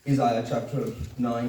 Isaiah chapter 9.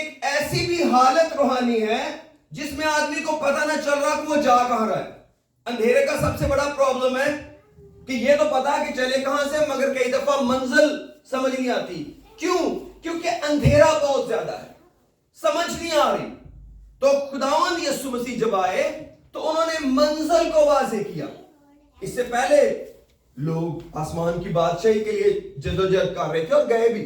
ایک ایسی بھی حالت روحانی ہے جس میں آدمی کو پتہ نہ چل رہا کہ وہ جا کہاں رہا ہے. اندھیرے کا سب سے بڑا پرابلم ہے کہ یہ تو پتا کہ چلے کہاں سے مگر کئی دفعہ منزل سمجھ نہیں آتی. کیوں؟ کیونکہ اندھیرا بہت زیادہ ہے, سمجھ نہیں آ رہی. تو خداوند یسوع مسیح جب آئے تو انہوں نے منزل کو واضح کیا. اس سے پہلے لوگ آسمان کی بادشاہی کے لیے جدوجہد کر رہے تھے اور گئے بھی.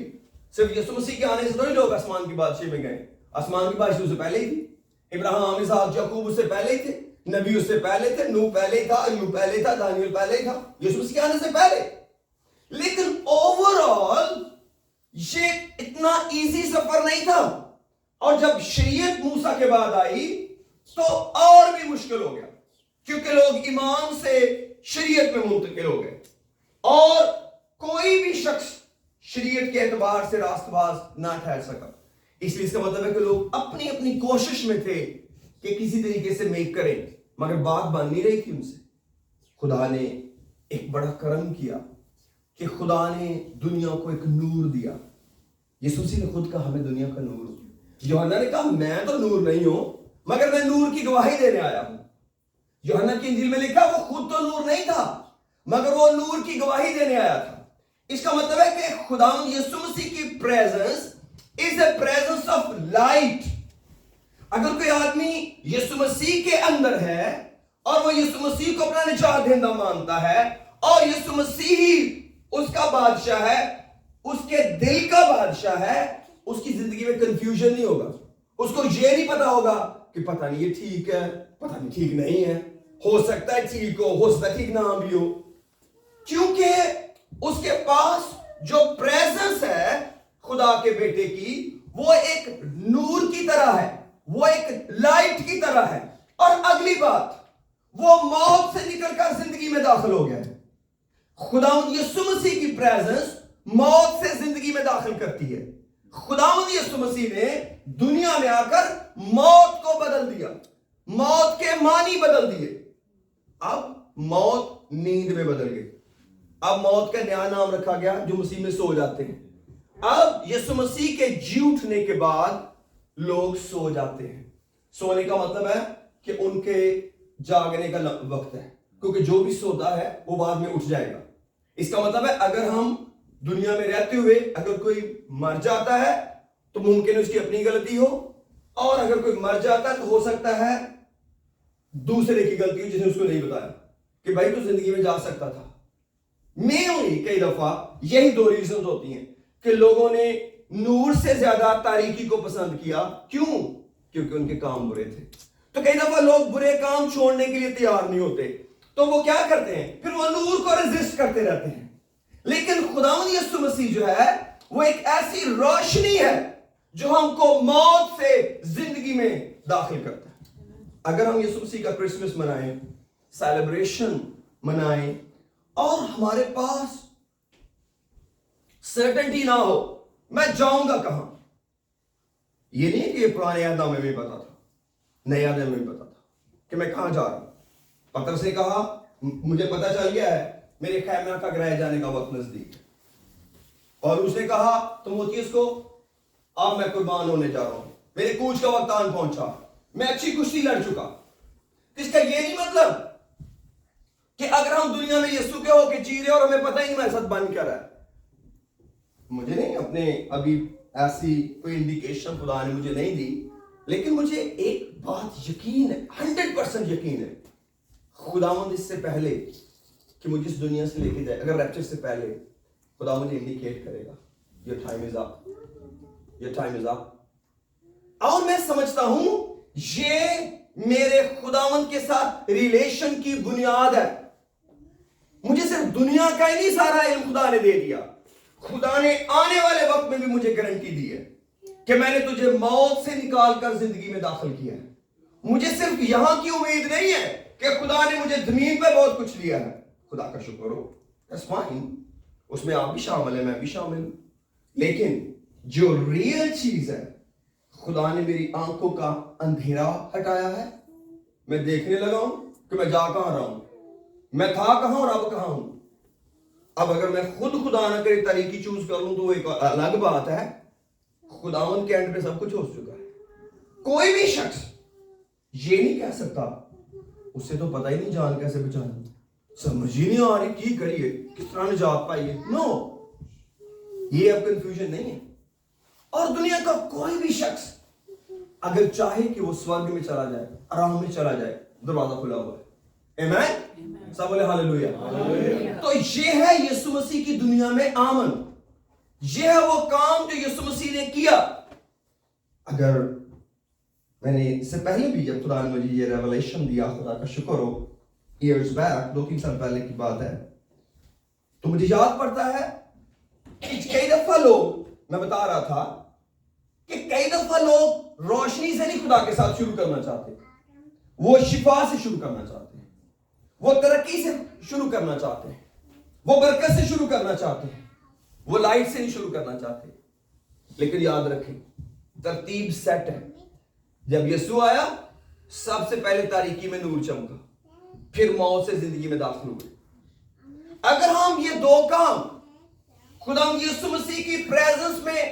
صرف یسوع مسیح کے آنے سے تھوڑی لوگ آسمان کی بادشاہی میں گئے. آسمان کی بادشاہی اس سے پہلے ہی تھی. ابراہیم، اسحاق، یعقوب اس سے پہلے ہی تھے. نبی اس سے پہلے تھے. نوح پہلے ہی تھا. ایوب پہلے تھا. دانیل پہلے ہی تھا. یسوع مسیح کے آنے سے پہلے. لیکن اوورآل یہ اتنا ایزی سفر نہیں تھا. اور جب شریعت موسیٰ کے بعد آئی تو اور بھی مشکل ہو گیا, کیونکہ لوگ ایمان سے شریعت میں منتقل ہو گئے اور کوئی بھی شخص شریعت کے اعتبار سے راست باز نہ ٹھہر سکا. اس لیے اس کا مطلب ہے کہ لوگ اپنی اپنی کوشش میں تھے کہ کسی طریقے سے میک کریں, مگر بات بن نہیں رہی تھی ان سے. خدا نے ایک بڑا کرم کیا کہ خدا نے دنیا کو ایک نور دیا. یسوع مسیح نے خود کہا ہمیں دنیا کا نور. یوحنا نے کہا میں تو نور نہیں ہوں مگر میں نور کی گواہی دینے آیا ہوں. یوحنا کی انجیل میں لکھا وہ خود تو نور نہیں تھا مگر وہ نور کی گواہی دینے آیا تھا. اس کا مطلب ہے کہ خداوند یسوع مسیح کی presence is a presence of light. اگر کوئی آدمی یسوع مسیح کے اندر ہے اور وہ یسوع مسیح کو اپنا نجات دہندہ مانتا ہے اور یسوع مسیح ہی اس کا بادشاہ ہے, اس کے دل کا بادشاہ ہے, اس کی زندگی میں کنفیوژن نہیں ہوگا. اس کو یہ نہیں پتا ہوگا کہ پتہ نہیں یہ ٹھیک ہے, پتہ نہیں ٹھیک نہیں ہے, ہو سکتا ہے ٹھیک ہو سکتا ہے ٹھیک نہ بھی ہو. کیونکہ اس کے پاس جو پریزنس ہے خدا کے بیٹے کی وہ ایک نور کی طرح ہے, وہ ایک لائٹ کی طرح ہے. اور اگلی بات, وہ موت سے نکل کر زندگی میں داخل ہو گیا ہے. خداوند یسوع مسیح کی پریزنس موت سے زندگی میں داخل کرتی ہے. خداوند یسوع مسیح نے دنیا میں آ کر موت کو بدل دیا, موت کے معنی بدل دیے. اب موت نیند میں بدل گئی. اب موت کا نیا نام رکھا گیا جو مسیح میں سو جاتے ہیں. اب یسوع مسیح کے جی اٹھنے کے بعد لوگ سو جاتے ہیں. سونے کا مطلب ہے کہ ان کے جاگنے کا وقت ہے, کیونکہ جو بھی سوتا ہے وہ بعد میں اٹھ جائے گا. اس کا مطلب ہے اگر ہم دنیا میں رہتے ہوئے اگر کوئی مر جاتا ہے تو ممکن ہے اس کی اپنی غلطی ہو, اور اگر کوئی مر جاتا ہے تو ہو سکتا ہے دوسرے کی غلطی ہو جس نے اس کو نہیں بتایا کہ بھائی تو زندگی میں جا سکتا تھا. مینلی کئی دفعہ یہی دو ریزنز ہوتی ہیں کہ لوگوں نے نور سے زیادہ تاریکی کو پسند کیا. کیوں؟ کیونکہ ان کے کام برے تھے. تو کئی دفعہ لوگ برے کام چھوڑنے کے لیے تیار نہیں ہوتے تو وہ کیا کرتے ہیں, پھر وہ نور کو ریزسٹ کرتے رہتے ہیں. لیکن خداوند یسوع مسیح جو ہے وہ ایک ایسی روشنی ہے جو ہم کو موت سے زندگی میں داخل کرتا ہے. اگر ہم یسوع مسیح کا کرسمس منائیں, سیلیبریشن منائیں اور ہمارے پاس سرٹنٹی نہ ہو میں جاؤں گا کہاں, یہ نہیں کہ یہ پرانے عہد میں بھی پتا تھا, نئے عہد میں بھی پتا تھا کہ میں کہاں جا رہا ہوں. پترس نے کہا مجھے پتا چل گیا ہے میرے خیمہ کا گرائے جانے کا وقت نزدیک. اور اس نے کہا تموتھیوس کو اب میں قربان ہونے جا رہا ہوں, میرے کوچ کا وقت آن پہنچا, میں اچھی کشتی لڑ چکا. اس کا یہ نہیں مطلب کہ اگر ہم دنیا میں یسوع کے ہو کے جی رہے اور ہمیں پتہ ہی نہیں ہمارے ساتھ بن کیا رہا ہے. مجھے نہیں اپنے ابھی ایسی کوئی انڈیکیشن خدا نے مجھے نہیں دی, لیکن مجھے ایک بات یقین ہے, 100% یقین ہے, خداوند اس سے پہلے کہ مجھے اس دنیا سے لے کے جائے, اگر ریپچر سے پہلے خدا مجھے انڈیکیٹ کرے گا your time is up, your time is up. اور میں سمجھتا ہوں یہ میرے خداوند کے ساتھ ریلیشن کی بنیاد ہے. مجھے صرف دنیا کا ہی نہیں سارا علم خدا نے دے دیا, خدا نے آنے والے وقت میں بھی مجھے گارنٹی دی ہے کہ میں نے تجھے موت سے نکال کر زندگی میں داخل کیا ہے. مجھے صرف یہاں کی امید نہیں ہے کہ خدا نے مجھے زمین پہ بہت کچھ دیا ہے. خدا کا شکر ہو, that's fine, اس میں آپ بھی شامل ہیں, میں بھی شامل ہوں. لیکن جو ریئل چیز ہے, خدا نے میری آنکھوں کا اندھیرا ہٹایا ہے. میں دیکھنے لگا ہوں کہ میں جا کہاں رہا ہوں, میں تھا کہاں اور اب کہاں ہوں. اب اگر میں خود خدا نہ کرے طریقی چوز کر لوں تو وہ ایک الگ بات ہے, خداوند کے اینڈ پہ سب کچھ ہو چکا ہے. کوئی بھی شخص یہ نہیں کہہ سکتا اس سے تو پتہ ہی نہیں جان کیسے بچانی, سمجھ ہی نہیں آ رہی کی کریے, کس طرح نجات پائیے. نو, یہ اب کنفیوژن نہیں ہے. اور دنیا کا کوئی بھی شخص اگر چاہے کہ وہ سورگ میں چلا جائے, آرام میں چلا جائے, دروازہ کھلا ہوا ہے. آمین, سب بولے ہاللویا. تو یہ ہے یسوع مسیح کی دنیا میں آمن. یہ ہے وہ کام جو یسوع مسیح نے کیا. اگر میں نے اس سے پہلے بھی جب قرآن مجید یہ ریولیشن دیا, خدا کا شکر ہو, ایئرز بیک 2-3 سال پہلے کی بات ہے, تو مجھے یاد پڑتا ہے کہ کئی دفعہ لوگ, میں بتا رہا تھا کہ کئی دفعہ لوگ روشنی سے نہیں خدا کے ساتھ شروع کرنا چاہتے, وہ شفا سے شروع کرنا چاہتے ہیں, وہ ترقی سے شروع کرنا چاہتے ہیں, وہ برکت سے شروع کرنا چاہتے ہیں, وہ لائٹ سے نہیں شروع کرنا چاہتے. لیکن یاد رکھیں ترتیب سیٹ ہے. جب یسوع آیا سب سے پہلے تاریکی میں نور چمکا, پھر موت سے زندگی میں داخل ہوئے. اگر ہم یہ دو کام خدا یسوع مسیح کی پریزنس میں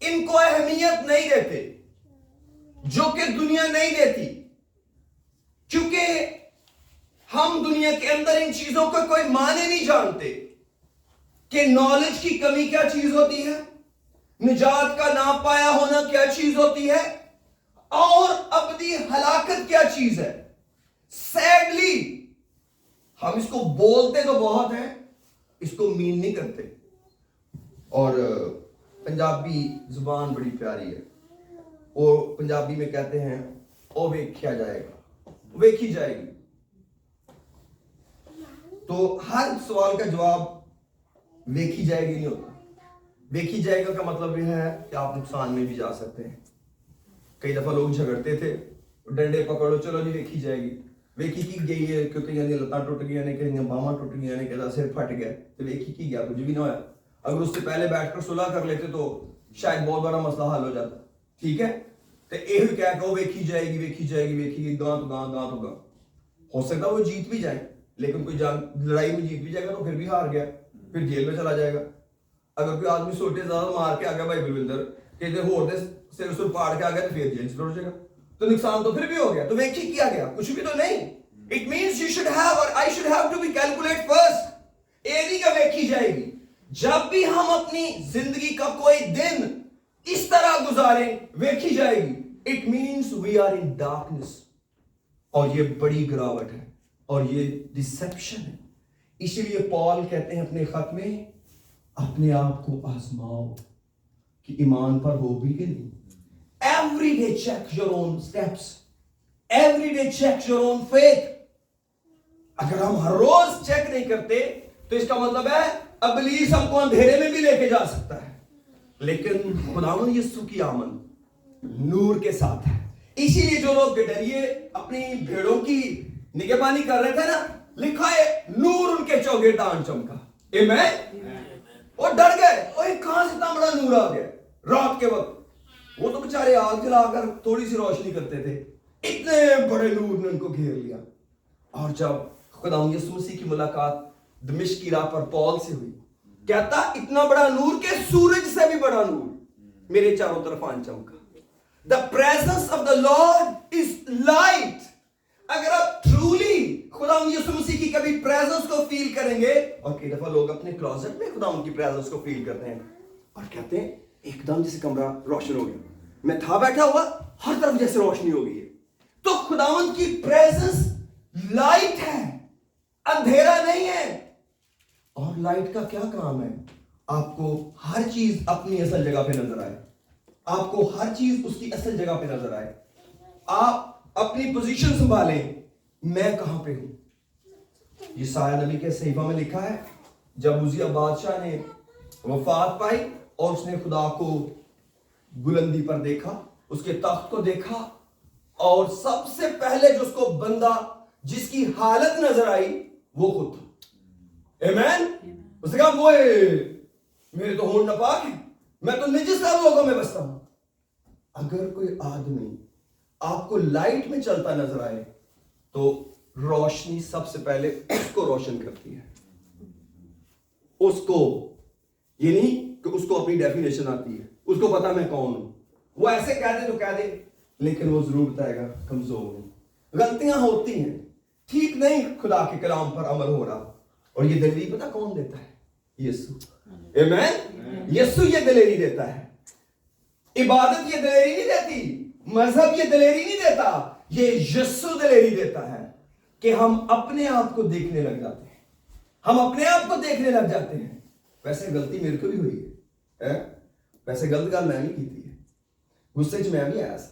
ان کو اہمیت نہیں دیتے, جو کہ دنیا نہیں دیتی, کیونکہ ہم دنیا کے اندر ان چیزوں کو کوئی معنی نہیں جانتے کہ نالج کی کمی کیا چیز ہوتی ہے, نجات کا ناپایا ہونا کیا چیز ہوتی ہے, اور ابدی ہلاکت کیا چیز ہے. سیڈلی ہم اس کو بولتے تو بہت ہیں, اس کو مین نہیں کرتے. اور پنجابی زبان بڑی پیاری ہے, اور پنجابی میں کہتے ہیں او ویکھیا جائے گا, ویکھی جائے گی. تو ہر سوال کا جواب ویکھی جائے گی نہیں ہوتا. ویکھی جائے گا کا مطلب یہ ہے کہ آپ نقصان میں بھی جا سکتے ہیں. کئی دفعہ لوگ جھگڑتے تھے, ڈنڈے پکڑو چلو جی ویکھی جائے گی. ویکھی کی گئی ہے کیونکہ یعنی لتاں ٹوٹ گئی نے, کہ باواں ٹوٹ گئی نے, کہ سر پھٹ گیا, تو ویکھی کی گیا, کچھ بھی نہ ہوا. اگر اس سے پہلے بیٹھ کر صلح کر لیتے تو شاید بہت بڑا مسئلہ حل ہو جاتا. ٹھیک ہے, تو یہ کہہ کہ وہ ویکھی جائے گی, ویکھی جائے گی, ویکھی گی, گاں تو گاں, گاں تو گاں. ہو سکتا ہے وہ جیت بھی جائے, لیکن کوئی لڑائی میں جیت بھی جائے گا تو پھر بھی ہار گیا, پھر جیل میں چلا جائے گا. اگر کوئی آدمی سوٹے زیادہ مار کے آ گیا بھائی بلوندر کہ ہور دے سر پاڑ کے آ گیا تو پھر جیل سے لوٹ جائے گا, تو نقصان تو پھر بھی ہو گیا. تو ویکھی کیا گیا, کچھ بھی تو نہیں. It means you should have or I should have to be calculate first. ایدی کا ویکھی جائے گی. جب بھی ہم اپنی زندگی کا کوئی دن اس طرح گزاریں ویکھی جائے گی. It means we are in darkness. اور یہ بڑی گراوٹ ہے اور یہ ڈسیپشن ہے. اسی لیے پال کہتے ہیں اپنے خط میں اپنے آپ کو آزماؤ کہ ایمان پر ہو بھی کہ نہیں. Every day check your own steps. Every day check your own faith. اگر ہم ہر روز چیک نہیں کرتے تو اس کا مطلب ہے ابلیس ہم کو اندھیرے میں بھی لے کے جا سکتا ہے. لیکن خداوند یسوع کی آمد نور کے ساتھ ہے. اسی لیے جو لوگ ڈریے اپنی بھیڑوں کی نگہبانی کر رہے تھے نا, لکھا ہے نور ان کے چوگردان چمکا. آمین. وہ ڈر گئے, اوہ کہاں سے اتنا بڑا نور آ گیا رات کے وقت. وہ تو بیچارے آگ جلا کر تھوڑی سی روشنی کرتے تھے, اتنے بڑے نور نے ان کو گھیر لیا. اور جب خداوند یسوع مسیح کی ملاقات دمشق کی راہ پر پال سے ہوئی, کہتا اتنا بڑا نور کہ سورج سے بھی بڑا نور میرے چاروں طرف آن چمکا. The presence of the Lord is light. اگر آپ ٹرولی خداوند یسوع مسیح کی کبھی پریزنس کو فیل کریں گے, اور کئی دفعہ لوگ اپنے کلوزٹ میں خداوند کی پریزنس کو فیل کرتے ہیں اور کہتے ہیں ایک دم جیسے کمرہ روشن ہو گیا, میں تھا بیٹھا ہوا ہر طرف جیسے روشنی ہو گئی ہے. تو خداوند کی پریزنس لائٹ ہے, اندھیرا نہیں ہے. اور لائٹ کا کیا کام ہے, آپ کو ہر چیز اپنی اصل جگہ پہ نظر آئے, آپ کو ہر چیز اس کی اصل جگہ پہ نظر آئے, آپ اپنی پوزیشن سنبھالیں, میں کہاں پہ ہوں. یسایہ نبی کے صحیفہ میں لکھا ہے جب عزیہ بادشاہ نے وفات پائی اور اس نے خدا کو بلندی پر دیکھا, اس کے تخت کو دیکھا, اور سب سے پہلے جو اس کو بندہ جس کی حالت نظر آئی وہ خود تھا. آمین. اس نے کہا وہ میرے تو ہون ناپاک ہے, میں تو نجس لوگوں میں بستا ہوں. اگر کوئی آدمی آپ کو لائٹ میں چلتا نظر آئے تو روشنی سب سے پہلے اس کو روشن کرتی ہے. اس کو یہ نہیں کہ اس کو اپنی ڈیفینیشن آتی ہے, اس کو پتا میں کون ہوں. وہ ایسے کہہ دے تو کہہ دے, لیکن وہ ضرور بتائے گا کمزور ہوں. غلطیاں ہوتی ہیں, ٹھیک نہیں خدا کے کلام پر عمل ہو رہا. اور یہ دلیل پتا کون دیتا ہے؟ یسوع. آمین. یسوع یہ دلیری دیتا ہے. عبادت یہ دلیری نہیں دیتی, مذہب یہ دلیری نہیں دیتا, یہ یسوع دلیری دیتا ہے کہ ہم اپنے آپ کو دیکھنے لگ جاتے ہیں. ہم اپنے آپ کو دیکھنے لگ جاتے ہیں. ویسے غلطی میرے کو بھی ہوئی ہے, ویسے غلط گل میں بھی کی ہے, غصے چ میں بھی آیا سا,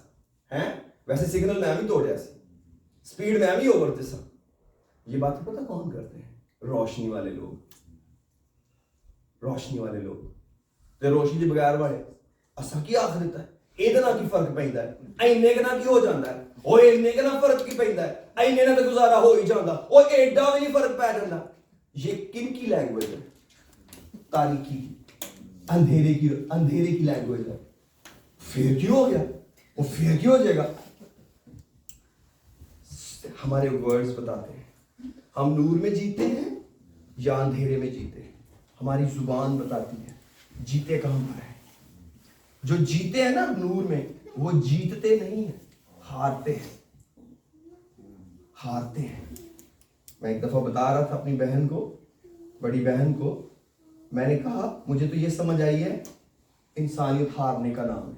ویسے سگنل میں بھی توڑیا سی, سپیڈ میں بھی اوورتے سا. یہ بات پتہ کون کرتے ہیں؟ روشنی والے لوگ. روشنی والے لوگ تے روشنی کے بغیر والے اسا کی آخ دیتا ہے یہ کی فرق پیندا ہے, اینے کنا کی ہو جاندا ہے, او اینے کنا فرق کی پیندا ہے, اینے نہ تے گزارا ہو ہی جاندا, او ایڈا بھی نہیں فرق پے جاندا. یہ کن کی لینگویج ہے؟ تاریکی, اندھیرے کی لینگویج ہے. پھر کیوں ہو گیا؟ وہ پھر کیوں ہو جائے گا؟ ہمارے ورڈز بتاتے ہیں ہم نور میں جیتے ہیں یا اندھیرے میں جیتے ہیں. ہماری زبان بتاتی ہے جیتے کہاں پر ہے. جو جیتے ہیں نا نور میں, وہ جیتتے نہیں ہیں, ہارتے ہیں. ہارتے ہیں. میں ایک دفعہ بتا رہا تھا اپنی بہن کو, بڑی بہن کو, میں نے کہا مجھے تو یہ سمجھ آئی ہے انسانیت ہارنے کا نام ہے,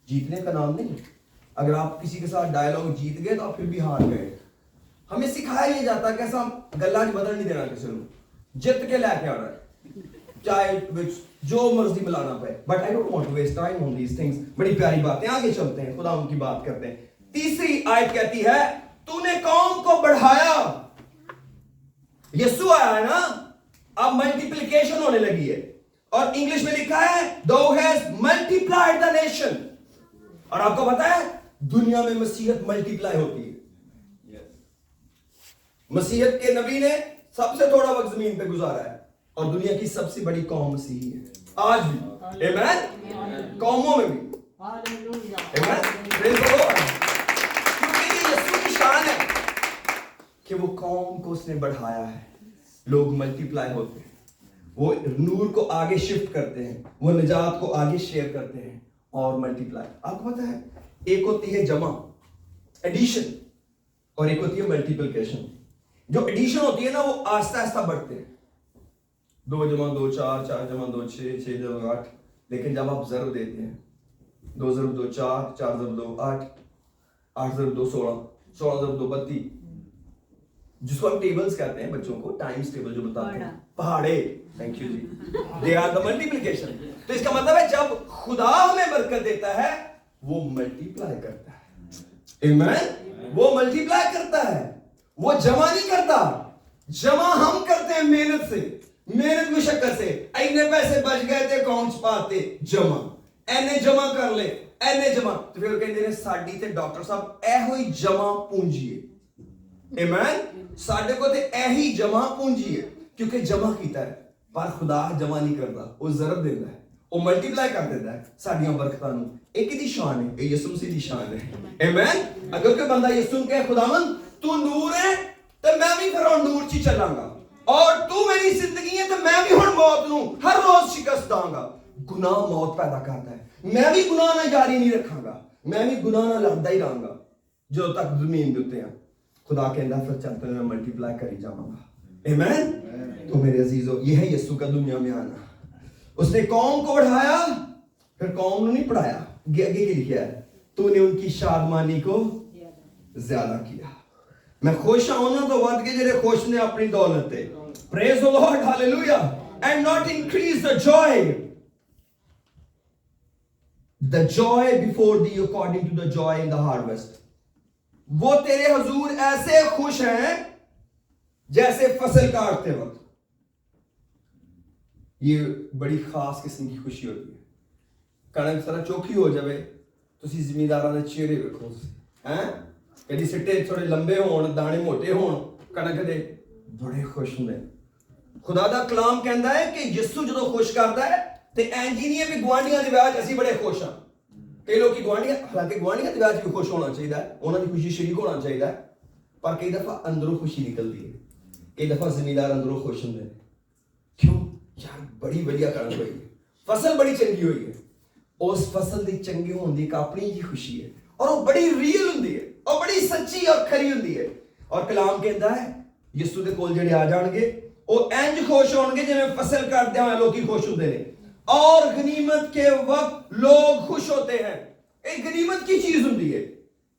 جیتنے کا نام نہیں. اگر آپ کسی کے ساتھ ڈائلاگ جیت گئے تو آپ پھر بھی ہار گئے. ہمیں سکھایا یہ جاتا ہے کیسا گلا بدل نہیں دینا کسی کو, جت کے لے کے آنا ہے چاہے جو مرضی ملانا پڑے. But I don't want to waste time on these things. بڑی پیاری باتیں, آگے چلتے ہیں, خدا ان کی بات کرتے ہیں. تیسری آیت کہتی ہے تو نے قوم کو بڑھایا. یسوع آیا ہے نا, اب ملٹیپلیکیشن ہونے لگی ہے, اور انگلش میں لکھا ہے thou has multiplied the nation. اور آپ کو پتا ہے دنیا میں مسیحیت ملٹیپلائی ہوتی ہے. مسیحیت کے نبی نے سب سے تھوڑا وقت زمین پہ گزارا ہے, اور دنیا کی سب سے بڑی قوم مسیحی ہے آج بھی. آمین. قوموں میں بھی. آمین. کیونکہ یہ یسوع کی شان ہے کہ وہ قوم کو اس نے بڑھایا ہے. لوگ ملٹیپلائی ہوتے ہیں, وہ نور کو آگے شفٹ کرتے ہیں, وہ نجات کو آگے شیئر کرتے ہیں اور ملٹیپلائی. آپ کو پتا ہے ایک ہوتی ہے جمع, ایڈیشن, اور ایک ہوتی ہے ملٹیپلیکیشن. جو ایڈیشن ہوتی ہے نا وہ آہستہ آہستہ بڑھتے ہیں, 2 جمع 2 4, 4 جمع 2 6, 6 جمع 8. لیکن جب آپ ضرب دیتے ہیں 2 ضرب 2 4, 4 ضرب 2 8, 8 ضرب 2 16, 16 ضرب 2 32, جس کو ہم ٹیبلز کہتے ہیں بچوں کو, ٹائمز ٹیبل جو بتاتے ہیں, پہاڑے. تھینک یو جی, دے آر دا ملٹیپلیکیشن. تو اس کا مطلب ہے جب خدا ہمیں برکت دیتا ہے وہ ملٹیپلائی کرتا ہے. آمین. وہ ملٹیپلائی کرتا ہے, وہ جمع نہیں کرتا. جمع ہم کرتے ہیں محنت سے, محنت مشقت سے. اینے پیسے بچ گئے تھے اکاؤنٹ پاتے, جمع اینے جمع کر لے, اینے جمع. تو پھر کہتے ہیں ساڈی تے ڈاکٹر صاحب اے ہوئی جمع پونجی ہے. آمین. ساڈے کو تے ایہی جمع پونجی ہے کیونکہ جمع کیتا ہے. پر خدا جمع نہیں کرتا, وہ ضرب دیتا ہے, وہ ملٹیپلائی کر دیتا ہے ساڈیاں برکتاں نوں. ایک دی شان ہے, یہ یسوع مسیح دی شان ہے. آمین. اگر کوئی بندہ یسوع کہے خداوند تو نور ہے تو میں بھی پھر نور چ چلاں گا, اور تو میری زندگی ہے تو میں بھی ہن موت نوں ہر روز شکست داں گا. گناہ موت پیدا کرتا ہے. میں بھی گناہ نہ جاری نہیں رکھاں گا, میں بھی گناہ نہ لڑدا ہی رہاں گا جو تک زمین دے اوتے ہیں. خدا کہندا پھر چل پہ میں ملٹیپلائی کری جاواں گا. آمین. تو میرے عزیزو یہ ہے یسوع کا دنیا میں آنا. اس نے قوم کو بڑھایا, پھر قوم نے نہیں پڑھایا. آگے کی لکھا ہے تو نے ان کی شادمانی کو زیادہ کیا. میں خوش ہوں نا تو ود کے جڑے خوش نے اپنی دولت تے. Praise the Lord, hallelujah. And not increase the joy before thee according to the joy in the harvest. وہ تیرے حضور ایسے خوش ہیں جیسے فصل کاٹتے وقت. یہ بڑی خاص قسم کی خوشی ہوتی ہے. کنک ذرا چوکھی ہو جائے تو اسی زمینداراں دے چہرے ویکھو ہیں, کدی سٹے تھوڑے لمبے ہون, دانے موٹے ہون کنک دے, بڑے خوش ہوندے. خدا دا کلام کہندا ہے کہ یسوع جدوں خوش کردا ہے تے اینجی نہیں ہے بھی گوانڈیاں دے ویاہ اسی بڑے خوش ہاں. کئی لوگ کی گوانڈیاں, حالانکہ گوانڈیاں دے ویاہ بھی خوش ہونا چاہیے, انہاں دی خوشی شریک ہونا چاہیے, پر کئی دفعہ اندروں خوشی نکلتی ہے. کئی دفعہ زمیندار اندروں خوش ہوندے. کیوں؟ یار بڑی بڑھیا کنک ہوئی ہے, فصل بڑی چنگی ہوئی ہے, ਉਸ ਫਸਲ ਦੀ ਚੰਗੇ ਹੋਣ ਦੀ ਇੱਕ ਆਪਣੀ ਹੀ ਖੁਸ਼ੀ ਹੈ, ਔਰ ਉਹ ਬੜੀ ਰੀਅਲ ਹੁੰਦੀ ਹੈ, ਉਹ ਬੜੀ ਸੱਚੀ ਔਰ ਖਰੀ ਹੁੰਦੀ ਹੈ। ਔਰ ਕਲਾਮ ਕਹਿੰਦਾ ਹੈ ਯਿਸੂ ਦੇ ਕੋਲ ਜਿਹੜੇ ਆ ਜਾਣਗੇ ਉਹ ਇੰਜ ਖੁਸ਼ ਹੋਣਗੇ ਜਿਵੇਂ ਫਸਲ ਕੱਟਦੇ ਹੋਏ ਲੋਕੀ ਖੁਸ਼ ਹੁੰਦੇ ਨੇ। ਔਰ ਗਨੀਮਤ ਕੇ ਵਕਤ ਲੋਕ ਖੁਸ਼ ਹੋਤੇ ਹੈ। ਇਹ ਗਨੀਮਤ ਕੀ ਚੀਜ਼ ਹੁੰਦੀ ਹੈ?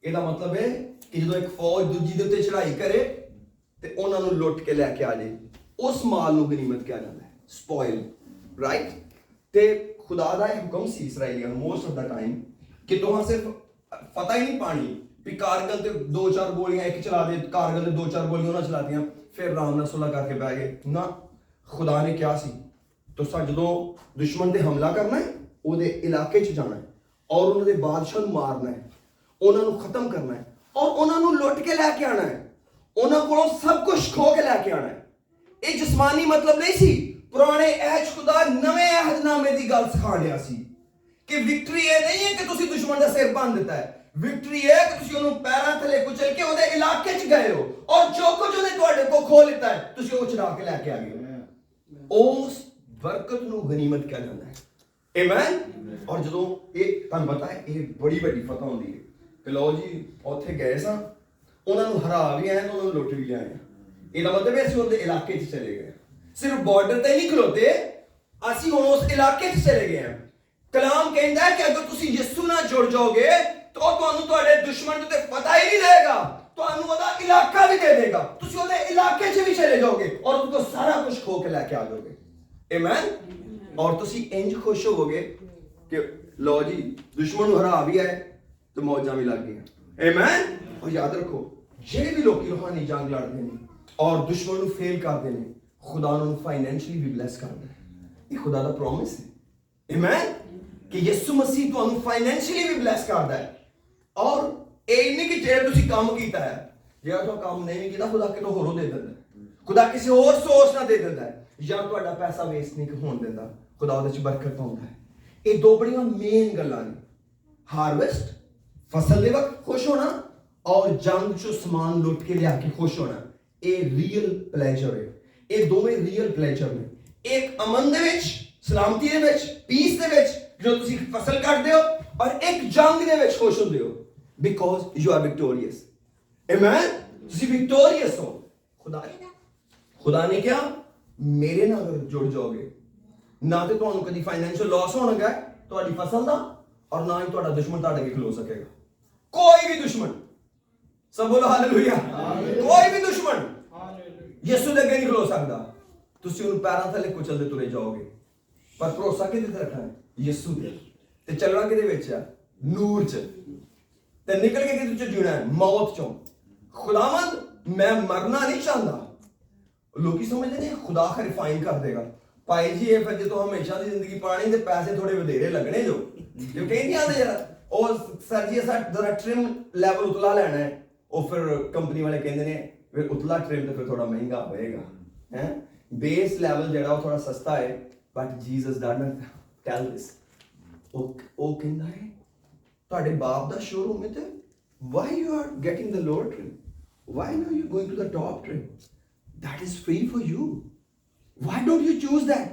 ਇਹਦਾ ਮਤਲਬ ਹੈ ਕਿ ਜਦੋਂ ਇੱਕ ਫੌਜ ਦੂਜੀ ਦੇ ਉੱਤੇ ਚੜ੍ਹਾਈ ਕਰੇ ਤੇ ਉਹਨਾਂ ਨੂੰ ਲੁੱਟ ਕੇ ਲੈ ਕੇ ਆ ਜਾਏ, ਉਸ ਮਾਲ ਨੂੰ ਗਨੀਮਤ ਕਿਹਾ ਜਾਂਦਾ ਹੈ, ਸਪੋਇਲ, ਰਾਈਟ। ਤੇ ਖੁਦਾ ਦਾ ਇਹ ਹੁਕਮ ਸੀ ਇਸਰਾਈਲੀਆਂ ਨੂੰ ਮੋਸਟ ਆਫ ਦਾ ਟਾਈਮ ਕਿ ਤੁਹਾਂ ਸਿਰਫ ਪਤਾ ਹੀ ਨਹੀਂ ਪਾਣੀ ਵੀ ਕਾਰਗਲ ਤੇ 2-4 ਗੋਲੀਆਂ ਇੱਕ ਚਲਾ ਦੇ, ਕਾਰਗਲ ਤੇ 2-4 ਗੋਲੀਆਂ ਉਹਨਾਂ ਚਲਾਤੀਆਂ ਫਿਰ ਆਰਾਮ ਨਾਲ ਸੁਲ੍ਹਾ ਕਰਕੇ ਬਹਿ ਗਏ ਨਾ। ਖੁਦਾ ਨੇ ਕਿਹਾ ਸੀ ਤੁਸੀਂ ਜਦੋਂ ਦੁਸ਼ਮਣ ਤੇ ਹਮਲਾ ਕਰਨਾ ਹੈ ਉਹਦੇ ਇਲਾਕੇ 'ਚ ਜਾਣਾ ਹੈ ਔਰ ਉਹਨਾਂ ਦੇ ਬਾਦਸ਼ਾਹ ਨੂੰ ਮਾਰਨਾ ਹੈ, ਉਹਨਾਂ ਨੂੰ ਖਤਮ ਕਰਨਾ ਹੈ ਔਰ ਉਹਨਾਂ ਨੂੰ ਲੁੱਟ ਕੇ ਲੈ ਕੇ ਆਣਾ ਹੈ, ਉਹਨਾਂ ਕੋਲੋਂ ਸਭ ਕੁਝ ਖੋ ਕੇ ਲੈ ਕੇ ਆਣਾ ਹੈ। ਇਹ ਜਿਸਮਾਨੀ ਮਤਲਬ ਨਹੀਂ ਸੀ। ਪੁਰਾਣੇ ਅਹਿਦ ਖੁਦਾ ਨਵੇਂ ਅਹਿਦਨਾਮੇ ਦੀ ਗੱਲ ਸਿਖਾ ਰਿਹਾ ਸੀ ਕਿ ਵਿਕਟਰੀ ਇਹ ਨਹੀਂ ਹੈ ਕਿ ਤੁਸੀਂ ਦੁਸ਼ਮਣ ਦਾ ਸਿਰ ਭੰਨ ਦਿੱਤਾ ਹੈ, ਵਿਕਟਰੀ ਹੈ ਕਿ ਤੁਸੀਂ ਉਹਨੂੰ ਪੈਰਾਂ ਥੱਲੇ ਕੁਚਲ ਕੇ ਉਹਦੇ ਇਲਾਕੇ 'ਚ ਗਏ ਹੋ ਔਰ ਜੋ ਕੁਝ ਉਹਨੇ ਤੁਹਾਡੇ ਕੋਲ ਖੋ ਲਿੱਤਾ ਹੈ ਤੁਸੀਂ ਉਹ ਚੁਰਾ ਕੇ ਲੈ ਕੇ ਆ ਗਏ ਹੋ। ਉਸ ਬਰਕਤ ਨੂੰ ਗਨੀਮਤ ਕਿਹਾ ਜਾਂਦਾ ਹੈ। ਆਮੀਨ। ਔਰ ਜਦੋਂ ਇਹ ਤੁਹਾਨੂੰ ਪਤਾ ਹੈ ਇਹ ਬੜੀ ਵੱਡੀ ਫਤਹ ਹੁੰਦੀ ਹੈ ਕਿ ਲਓ ਜੀ ਉੱਥੇ ਗਏ ਸਾਂ, ਉਹਨਾਂ ਨੂੰ ਹਰਾ ਵੀ ਆਏ ਤੇ ਉਹਨਾਂ ਨੂੰ ਲੁੱਟ ਵੀ ਆਏ। ਇਹਦਾ ਮਤਲਬ ਹੈ ਅਸੀਂ ਉਹਦੇ ਇਲਾਕੇ 'ਚ ਚਲੇ ਗਏ, ਸਿਰਫ ਬਾਰਡਰ ਤੇ ਨਹੀਂ ਖਲੋਤੇ, ਅਸੀਂ ਹੁਣ ਉਸ ਇਲਾਕੇ 'ਚ ਚਲੇ ਗਏ ਹਾਂ। ਕਲਾਮ ਕਹਿੰਦਾ ਹੈ ਕਿ ਅਗਰ ਤੁਸੀਂ ਯਿਸੂ ਨਾਲ ਜੁੜ ਜਾਓਗੇ ਤਾਂ ਤੁਹਾਨੂੰ ਤੁਹਾਡੇ ਦੁਸ਼ਮਣ ਤੇ ਪਤਾ ਹੀ ਨਹੀਂ ਰਹੇਗਾ, ਤੁਹਾਨੂੰ ਉਹਦਾ ਇਲਾਕਾ ਵੀ ਦੇ ਦੇਗਾ, ਤੁਸੀਂ ਉਹਦੇ ਇਲਾਕੇ 'ਚ ਵੀ ਚਲੇ ਜਾਓਗੇ ਔਰ ਉਹਦੇ ਕੋਲ ਸਾਰਾ ਕੁਝ ਖੋ ਕੇ ਲੈ ਕੇ ਆ ਜਾਓਗੇ। ਆਮੀਨ। ਔਰ ਤੁਸੀਂ ਇੰਜ ਖੁਸ਼ ਹੋਵੋਗੇ ਕਿ ਲਓ ਜੀ ਦੁਸ਼ਮਣ ਨੂੰ ਹਰਾ ਵੀ ਆਏ ਤੇ ਮੌਜਾਂ ਵੀ ਲੱਗ ਗਈਆਂ। ਆਮੀਨ। ਔਰ ਯਾਦ ਰੱਖੋ ਜਿਹੜੇ ਵੀ ਲੋਕੀ ਰੂਹਾਨੀ ਜੰਗ ਲੜਦੇ ਨੇ ਔਰ ਦੁਸ਼ਮਣ ਨੂੰ ਫੇਲ ਕਰਦੇ ਨੇ, ਖੁਦਾ ਉਹਨਾਂ ਨੂੰ ਫਾਈਨੈਂਸ਼ਲੀ ਵੀ ਬਲੈਸ ਕਰਦਾ ਹੈ। ਇਹ ਖੁਦਾ ਦਾ ਪ੍ਰੋਮਿਸ ਹੈ। ਆਮੀਨ। ਕਿ ਯਿਸੂ ਮਸੀਹ ਤੁਹਾਨੂੰ ਫਾਈਨੈਂਸ਼ਲੀ ਵੀ ਬਲੈਸ ਕਰਦਾ ਹੈ। ਔਰ ਇਹ ਨਹੀਂ ਕਿ ਜੇ ਤੁਸੀਂ ਕੰਮ ਕੀਤਾ ਹੈ, ਜੇ ਤੁਸੀਂ ਕੰਮ ਨਹੀਂ ਕੀਤਾ ਖੁਦਾ ਕਿਤੋਂ ਹੋਰੋਂ ਦੇ ਦਿੰਦਾ, ਖੁਦਾ ਕਿਸੇ ਹੋਰ ਸੋਰਸ ਨਾਲ ਦੇ ਦਿੰਦਾ ਹੈ, ਜਾਂ ਤੁਹਾਡਾ ਪੈਸਾ ਵੇਸਟ ਨਹੀਂ ਹੋਣ ਦਿੰਦਾ, ਖੁਦਾ ਉਹਦੇ 'ਚ ਬਰਕਤ ਪਾਉਂਦਾ ਹੈ। ਇਹ ਦੋ ਬੜੀਆਂ ਮੇਨ ਗੱਲਾਂ ਨੇ, ਹਾਰਵੈਸਟ ਫਸਲ ਦੇ ਵਕਤ ਖੁਸ਼ ਹੋਣਾ ਔਰ ਜੰਗ 'ਚੋਂ ਸਮਾਨ ਲੁੱਟ ਕੇ ਲਿਆ ਕੇ ਖੁਸ਼ ਹੋਣਾ। ਇਹ ਰੀਅਲ ਪਲੇਜ਼ਰ ਹੈ। ਇਹ ਦੋਵੇਂ ਰੀਅਲ ਪਲੇਜ਼ਰ ਨੇ। ਇੱਕ ਅਮਨ ਦੇ ਵਿੱਚ, ਸਲਾਮਤੀ ਦੇ ਵਿੱਚ, ਪੀਸ ਦੇ ਵਿੱਚ ਜਦੋਂ ਤੁਸੀਂ ਫਸਲ ਕੱਢਦੇ ਹੋ ਔਰ ਇੱਕ ਜੰਗ ਦੇ ਵਿੱਚ ਖੁਸ਼ ਹੁੰਦੇ ਹੋ ਬਿਕੋਜ਼ ਯੂ ਆਰ ਵਿਕਟੋਰੀਅਸ। ਆਮੀਨ। ਤੁਸੀਂ ਵਿਕਟੋਰੀਅਸ ਹੋ। ਖੁਦਾ ਨੇ ਕਿਹਾ ਮੇਰੇ ਨਾਲ ਜੁੜ ਜਾਓਗੇ ਨਾ ਤੇ ਤੁਹਾਨੂੰ ਕਦੀ ਫਾਈਨੈਂਸ਼ੀਅਲ ਲਾਸ ਹੋਣਗਾ ਤੁਹਾਡੀ ਫਸਲ ਦਾ ਔਰ ਨਾ ਹੀ ਤੁਹਾਡਾ ਦੁਸ਼ਮਣ ਤੁਹਾਡੇ ਅੱਗੇ ਖਲੋ ਸਕੇਗਾ। ਕੋਈ ਵੀ ਦੁਸ਼ਮਣ, ਸਭ ਬੋਲੋ ਹਾਲੇਲੂਇਆ। ਕੋਈ ਵੀ ਦੁਸ਼ਮਣ ਯਿਸੂ ਦੇ ਅੱਗੇ ਨਹੀਂ ਖਲੋ ਸਕਦਾ। ਤੁਸੀਂ ਉਹਨੂੰ ਪੈਰਾਂ ਥੱਲੇ ਕੁਚਲਦੇ ਤੁਰੇ ਜਾਓਗੇ, ਪਰ ਭਰੋਸਾ ਕਿਹਦੇ ਤੇ ਰੱਖਣਾ ਹੈ? ਯਿਸੂ ਦੇ। ਤੇ ਚੱਲਣਾ ਕਿਹਦੇ ਵਿੱਚ ਆ? ਨੂਰ 'ਚ। ਤੇ ਨਿਕਲ ਕੇ ਕਿਹਦੇ 'ਚ ਜੁੜਨਾ ਹੈ? ਮੌਤ 'ਚੋਂ। ਖੁਦਾਵੰਦ ਮੈਂ ਮਰਨਾ ਨਹੀਂ ਚਾਹੁੰਦਾ। ਲੋਕੀ ਸਮਝਦੇ ਨੇ ਖੁਦਾ ਰਿਫਾਈਨ ਕਰ ਦੇਗਾ। ਭਾਈ ਜੀ ਇਹ ਫਿਰ ਜਦੋਂ ਹਮੇਸ਼ਾ ਦੀ ਜ਼ਿੰਦਗੀ ਪਾਣੀ ਤੇ ਪੈਸੇ ਥੋੜੇ ਵਧੇਰੇ ਲੱਗਣੇ ਜੋ ਕਹਿੰਦੇ ਆਂਦੇ ਯਾਰ ਉਹ ਸਰ ਜੀ ਅਸਾਂ ਜਰਾ ਟ੍ਰਿਮ ਲੈਵਲ ਉਤਲਾ ਲੈਣਾ ਹੈ, ਉਹ ਫਿਰ ਕੰਪਨੀ ਵਾਲੇ ਕਹਿੰਦੇ ਨੇ ਫਿਰ ਉਤਲਾ ਟ੍ਰਿਮ ਤੇ ਫਿਰ ਥੋੜਾ ਮਹਿੰਗਾ ਹੋਏਗਾ ਹੈ। ਬੇਸ ਲੈਵਲ ਜਿਹੜਾ ਉਹ ਥੋੜਾ ਸਸਤਾ ਹੈ, but Jesus did not tell this. ਉਹ ਕਹਿੰਦਾ ਹੈ ਤੁਹਾਡੇ ਬਾਪ ਦਾ ਸ਼ੋਰੂਮ ਹੈ ਤੇ why you are getting the lower trim, why now you going to the top trim, that is free for you, why don't you choose that?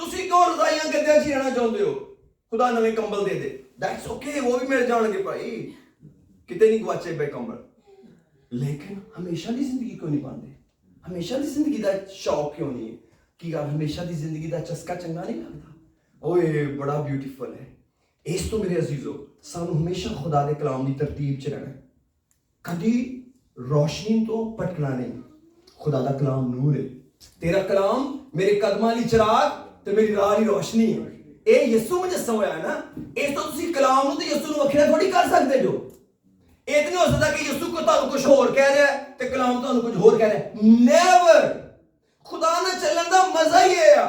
ਤੁਸੀਂ ਕਿਉਂ ਰਜ਼ਾਈਆਂ ਗੱਦਿਆਂ 'ਚ ਰਹਿਣਾ ਚਾਹੁੰਦੇ ਹੋ? ਖੁਦਾ ਨਵੇਂ ਕੰਬਲ ਦੇ ਦੇ, ਦੈਟਸ ਓਕੇ, ਉਹ ਵੀ ਮਿਲ ਜਾਣਗੇ ਭਾਈ, ਕਿਤੇ ਨਹੀਂ ਗਵਾਚੇ ਪਏ ਕੰਬਲ। ਲੇਕਿਨ ਹਮੇਸ਼ਾ ਦੀ ਜ਼ਿੰਦਗੀ ਕਿਉਂ ਨਹੀਂ ਪਾਉਂਦੇ? ਹਮੇਸ਼ਾ ਦੀ ਜ਼ਿੰਦਗੀ ਦਾ ਸ਼ੌਕ ਕਿਉਂ ਨਹੀਂ ਹੈ? ਕੀ ਗੱਲ ਹਮੇਸ਼ਾ ਦੀ ਜ਼ਿੰਦਗੀ ਦਾ ਚਸਕਾ ਚੰਗਾ ਨਹੀਂ ਲੱਗਦਾ? ਓਏ ਬੜਾ ਬਿਊਟੀਫੁਲ ਹੈ। ਇਸ ਤੋਂ ਮੇਰੇ ਅਜ਼ੀਜ਼ੋ ਸਾਨੂੰ ਹਮੇਸ਼ਾ ਖੁਦਾ ਦੇ ਕਲਾਮ ਦੀ ਤਰਤੀਬ 'ਚ ਰਹਿਣਾ, ਕਦੀ ਰੋਸ਼ਨੀ ਤੋਂ ਭਟਕਣਾ ਨਹੀਂ। ਖੁਦਾ ਦਾ ਕਲਾਮ ਨੂਰ ਹੈ। ਤੇਰਾ ਕਲਾਮ ਮੇਰੇ ਕਦਮਾਂ ਲਈ ਚਿਰਾਗ ਤੇ ਮੇਰੀ ਰਾਹ ਲਈ ਰੋਸ਼ਨੀ ਹੈ। ਇਹ ਯਿਸੂ ਮੁਜੱਸਮ ਹੋਇਆ ਹੈ ਨਾ। ਇਸ ਤੋਂ ਤੁਸੀਂ ਕਲਾਮ ਨੂੰ ਤੇ ਯਿਸੂ ਨੂੰ ਵੱਖਰਾ ਥੋੜੀ ਕਰ ਸਕਦੇ ਜੋ। ਇਹ ਤਾਂ ਨਹੀਂ ਹੋ ਸਕਦਾ ਕਿ ਯਿਸੂ ਕੋ ਤੁਹਾਨੂੰ ਕੁਝ ਹੋਰ ਕਹਿ ਰਿਹਾ ਤੇ ਕਲਾਮ ਤੁਹਾਨੂੰ ਕੁਝ ਹੋਰ ਕਹਿ ਰਿਹਾ। ਨੈਵਰ। ਖੁਦਾ ਨਾਲ ਚੱਲਣ ਦਾ ਮਜ਼ਾ ਹੀ ਇਹ ਆ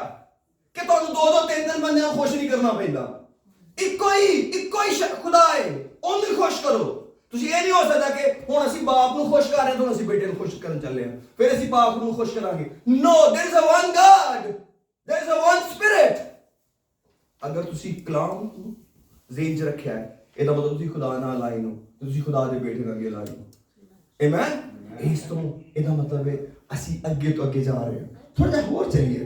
ਕਿ ਤੁਹਾਨੂੰ ਦੋ ਤਿੰਨ ਬੰਦਿਆਂ ਨੂੰ ਖੁਸ਼ ਨਹੀਂ ਕਰਨਾ ਪੈਂਦਾ। ਇੱਕੋ ਹੀ ਖੁਦਾ ਹੈ, ਉਹਨੂੰ ਖੁਸ਼ ਕਰੋ। ਤੁਸੀਂ ਇਹ ਨਹੀਂ ਹੋ ਸਕਦਾ ਕਿ ਹੁਣ ਅਸੀਂ ਬਾਪ ਨੂੰ ਖੁਸ਼ ਕਰ ਰਹੇ ਹਾਂ ਤਾਂ ਅਸੀਂ ਬੇਟੇ ਨੂੰ ਖੁਸ਼ ਕਰਨ ਚੱਲੇ ਹਾਂ, ਫਿਰ ਅਸੀਂ ਬਾਪ ਨੂੰ ਖੁਸ਼ ਕਰਾਂਗੇ। No, there is a one God, there is a one Spirit। ਅਗਰ ਤੁਸੀਂ ਕਲਾਮ ਜ਼ੇਨ 'ਚ ਰੱਖਿਆ ਹੈ, ਇਹਦਾ ਮਤਲਬ ਤੁਸੀਂ ਖੁਦਾ ਨਾਲ ਲਾਈਨ ਹੋ, ਤੁਸੀਂ ਖੁਦਾ ਦੇ ਬੇਟੇ ਨਾਲ ਲਾਈਨ ਹੋ। ਆਮੇਨ। ਇਸ ਤੋਂ ਇਹਦਾ ਮਤਲਬ ਹੈ ਅਸੀਂ ਅੱਗੇ ਤੋਂ ਅੱਗੇ ਜਾ ਰਹੇ ਹਾਂ। ਥੋੜਾ ਜਿਹਾ ਹੋਰ ਚੱਲੀਏ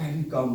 every come,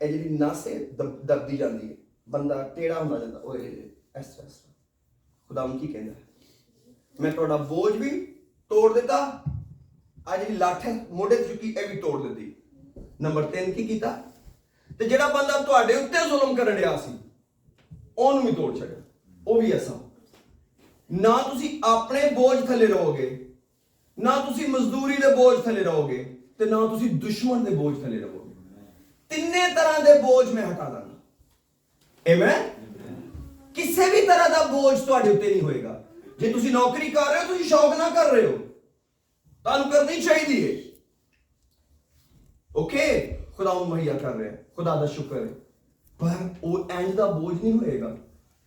ਇਹ ਜਿਹੜੀ ਨਸ ਹੈ ਦਬਦੀ ਜਾਂਦੀ ਹੈ, ਬੰਦਾ ਟੇੜਾ ਹੁੰਦਾ ਜਾਂਦਾ, ਓਏ ਇਸ ਤਰ੍ਹਾਂ। ਖੁਦਾਵੰਦ ਕੀ ਕਹਿੰਦਾ ਹੈ? ਮੈਂ ਤੁਹਾਡਾ ਬੋਝ ਵੀ ਤੋੜ ਦਿੱਤਾ, ਆ ਜਿਹੜੀ ਲੱਠ ਹੈ ਮੋਢੇ ਤੇ ਚੁੱਕੀ ਇਹ ਵੀ ਤੋੜ ਦਿੱਤੀ। ਨੰਬਰ 3 ਕੀ ਕੀਤਾ? ਤੇ ਜਿਹੜਾ ਬੰਦਾ ਤੁਹਾਡੇ ਉੱਤੇ ਜ਼ੁਲਮ ਕਰਨ ਰਿਹਾ ਸੀ ਉਹਨੂੰ ਵੀ ਤੋੜ ਛੱਡਿਆ। ਉਹ ਵੀ ਐਸਾ, ਨਾ ਤੁਸੀਂ ਆਪਣੇ ਬੋਝ ਥੱਲੇ ਰਹੋਗੇ, ਨਾ ਤੁਸੀਂ ਮਜ਼ਦੂਰੀ ਦੇ ਬੋਝ ਥੱਲੇ ਰਹੋਗੇ, ਤੇ ਨਾ ਤੁਸੀਂ ਦੁਸ਼ਮਣ ਦੇ ਬੋਝ ਥੱਲੇ ਰਹੋਗੇ। ਤਿੰਨੇ ਤਰ੍ਹਾਂ ਦੇ ਬੋਝ ਮੈਂ ਹਟਾ ਦਾਂਗਾ। ਆਮੇਨ। ਕਿਸੇ ਵੀ ਤਰ੍ਹਾਂ ਦਾ ਬੋਝ ਤੁਹਾਡੇ ਉੱਤੇ ਨਹੀਂ ਹੋਏਗਾ। ਜੇ ਤੁਸੀਂ ਨੌਕਰੀ ਕਰ ਰਹੇ ਹੋ, ਤੁਸੀਂ ਸ਼ੌਕ ਨਾਲ ਕਰ ਰਹੇ ਹੋ, ਤੁਹਾਨੂੰ ਕਰਨੀ ਚਾਹੀਦੀ ਹੈ, ਓਕੇ, ਖੁਦਾ ਨੂੰ ਮੁਹੱਈਆ ਕਰ ਰਿਹਾ ਹੈ, ਖੁਦਾ ਦਾ ਸ਼ੁਕਰ ਹੈ। ਪਰ ਉਹ ਇੰਜ ਦਾ ਬੋਝ ਨਹੀਂ ਹੋਏਗਾ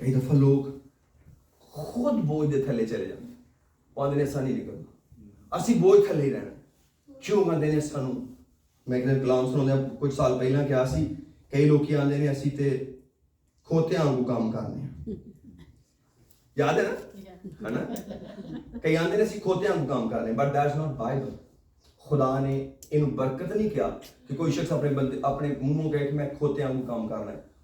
ਕਈ ਦਫਾ ਲੋਕ ਖੁਦ ਬੋਝ ਦੇ ਥੱਲੇ ਚਲੇ ਜਾਂਦੇ, ਉਹਦੇ ਨੇ ਸਾਨੀ ਨਿਕਲਣਾ, ਅਸੀਂ ਬੋਝ ਥੱਲੇ ਹੀ ਰਹਿਣਾ। ਕਿਉਂ ਕਹਿੰਦੇ ਨੇ ਸਾਨੂੰ? ਮੈਂ ਕਿਹਾ ਕਲਾਮ ਸੁਣਾਉਂਦਾ ਕੁਝ ਸਾਲ ਪਹਿਲਾਂ ਕਿਹਾ ਸੀ, ਕਈ ਲੋਕੀ ਆਉਂਦੇ ਨੇ ਅਸੀਂ ਤੇ ਖੋਤਿਆਂ ਵਾਂਗੂ ਕੰਮ ਕਰਨੇ ਆ, ਯਾਦ ਹੈ ਨਾ, ਹੈ ਨਾ? ਕਈ ਆਉਂਦੇ ਨੇ ਅਸੀਂ ਖੋਤਿਆਂ ਵਾਂਗੂ ਕੰਮ ਕਰਨੇ, ਬਟ ਦੈਟਸ ਨਾਟ ਬਾਈਬਲ। ਖੁਦਾ ਨੇ ਇਹਨੂੰ ਬਰਕਤ ਨਹੀਂ ਕਿਹਾ ਕਿ ਕੋਈ ਸ਼ਖਸ ਆਪਣੇ ਮੂੰਹੋਂ ਕਹੇ ਕਿ ਮੈਂ ਖੋਤਿਆਂ ਵਾਂਗੂ ਕੰਮ ਕਰਨਾ ਹੈ।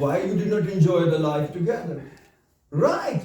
why you did not enjoy the life together, right?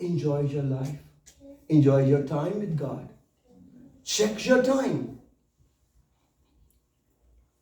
Enjoy your life. Enjoy your time with God. Check your time.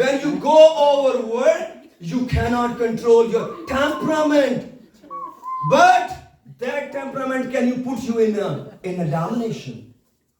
When you go overwork, you cannot control your temperament, but that temperament can you put you in a domination.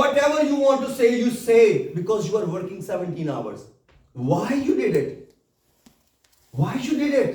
whatever you want to say you say because you are working 17 hours. Why you did it? Why you did it?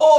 Oh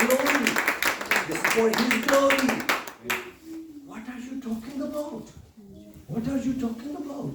glory. This is for his glory. What are you talking about? What are you talking about?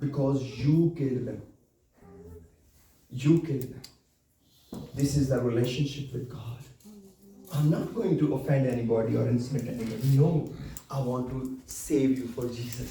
Because you killed them. You killed them. This is the relationship with God. I'm not going to offend anybody or insult anybody. No, I want to save you for Jesus.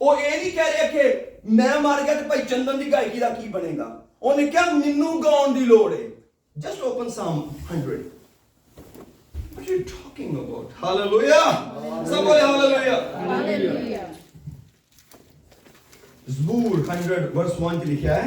ਉਹ ਇਹ ਨਹੀਂ ਕਹਿ ਰਿਹਾ ਕਿ ਮੈਂ ਮਰ ਗਿਆ ਤੇ ਭਾਈ ਚੰਦਨ ਦੀ ਗਾਇਕੀ ਦਾ ਕੀ ਬਣੇਗਾ. ਉਹਨੇ ਕਿਹਾ ਮੈਨੂੰ ਗਾਉਣ ਦੀ ਲੋੜ ਹੈ. Just open Psalm 100. What are you talking about? Hallelujah. ਸਭ ਬੋਲੇ hallelujah. Hallelujah. Zabur 100 verse 1 ਤੇ ਲਿਖਿਆ ਹੈ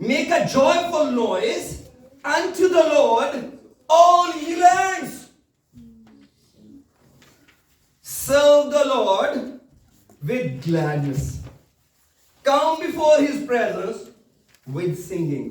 Make a joyful noise unto the Lord, all ye lands. Serve the Lord with gladness. Come before His presence with singing.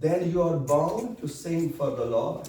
then you are bound to sing for the Lord.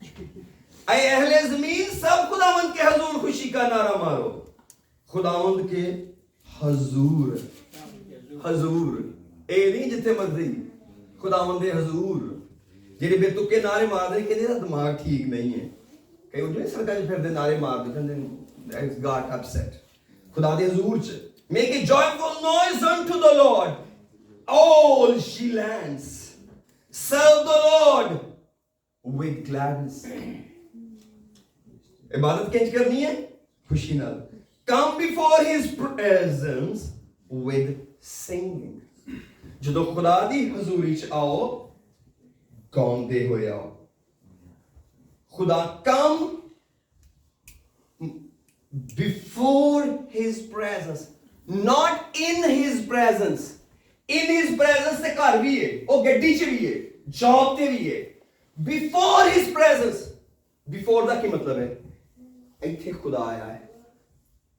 اے اہل زمین سب خداوند کے حضور خوشی کا نعرہ مارو. خداوند کے حضور, حضور اے نہیں جتنے مرضی, خداوند دے حضور. جہے بے تکے نعرے مار دے کہ دماغ ٹھیک نہیں ہے, کئی جو سڑکاں پھر دے نعرے مار دے گاٹ اپسیٹ. خدا دے حضور چ make a joyful noise unto the Lord, all she lands, serve the Lord with gladness. عبادت کینج کرنی ہے خوشی نال. Come before his presence with singing. جدو خدا دی حضوری چ آؤ گاؤندے ہوئے آؤ. خدا come before his presence, not in his presence. In his presence تے گھر بھی ہے, او گڈی چ بھی ہے, جاب تے بھی ہے. Before his presence, before دا کی مطلب ہے ایتھے خدا آیا ہے.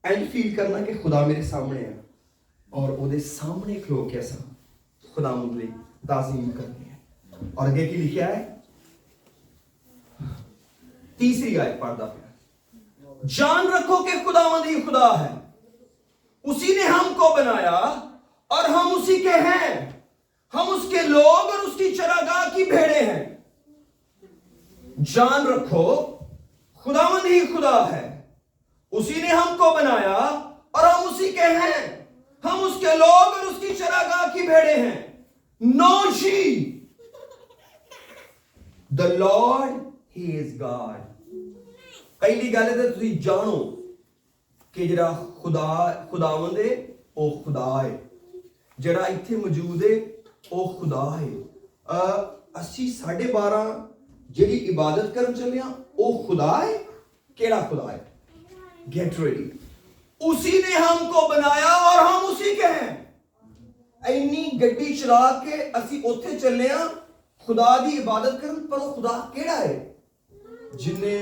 اینڈ فیل کرنا کہ خدا میرے سامنے ہے اور او دے سامنے کھلو کے ایسا خدا مجھے تعظیم کرنی ہے. اور آگے کی لکھا ہے تیسری آیت پڑھتا پھر, جان رکھو کہ خداوند ہی خدا ہے, اسی نے ہم کو بنایا اور ہم اسی کے ہیں, ہم اس کے لوگ اور اس کی چراگاہ کی بھیڑیں ہیں. جان رکھو خداوند ہی خدا ہے, اسی نے ہم کو بنایا اور ہم اسی کے ہیں, ہم اس کے لوگ اور اس کی چراگاہ کی بھیڑیں ہیں. Know ye the Lord, he is God. پہلی گل ہے تسی جانو کہ جڑا خداوند ہے او خدا ہے, جڑا ایتھے موجود ہے او خدا ہے. اسی 12:30 جڑی عبادت کرن چلے ہاں او خدا ہے. کیڑا خدا ہے؟ Get ready. اسی نے ہم کو بنایا اور ہم اسی کے ہیں. اینی گڈی چلا کے اسی اوتھے چلے ہاں خدا دی عبادت کرن, پر او خدا کیڑا ہے؟ جن نے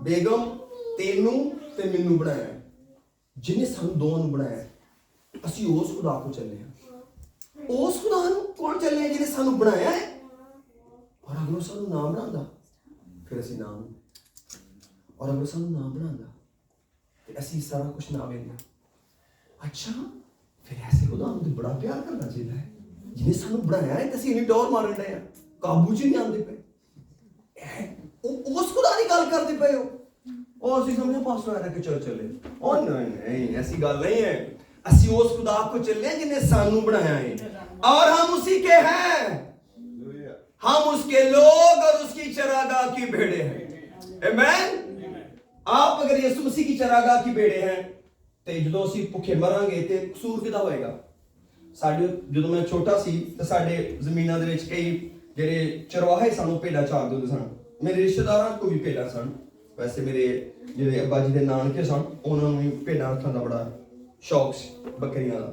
بیگم تینوں تے مینوں بنایا ہے, جن نے سانوں دوواں نوں بنایا ہے. اسی اس خدا کو چلے ہیں. اس خدا نوں کون چلے ہیں جن نے سانوں بنایا ہے, اور اگر وہ سانوں نام بناوندا پھر اسی نام, اور اگر سانوں نام بناوندا تے اسی سارا کچھ نام لیندا. اچھا پھر ایسے خدا ہم بڑا پیار کرنا چاہیے ہے جن نے سانوں بنایا ہے تے اسی نہیں ڈور مارن ڈے ہیں, قابو چ نہیں آندے پے. اس خدا کی گل کرتے پے ہو, اور اسی سمجھے پاسٹر آیا کہ چل چلے. اور نہیں ایسی گل نہیں ہے. اسی اس خدا کو چلے ہیں جن نے سانوں بنایا ہے اور ہم اسی کے ہیں, ہم اس کے لوگ اور اس کی چراگاہ کی بھیڑیں ہیں. آمین. آپ اگر یسوع مسیح کی چراگاہ کی بھیڑیں ہیں تے جدوں اسی بھوکے مراں گے تے قصور کدا ہوئے گا؟ ساڈے جدوں میں چھوٹا سی تے ساڈے زمیناں دے وچ کئی جڑے چرواہے سانوں بھیڈاں چار دے سن. میرے رشتہ داراں کو بھی بھیڈاں سن. ویسے میرے جڑے ابا جی دے نانکے سن انہاں نوں بھی بھیڈاں رکھن دا بڑا شوق سی, بکریاں دا.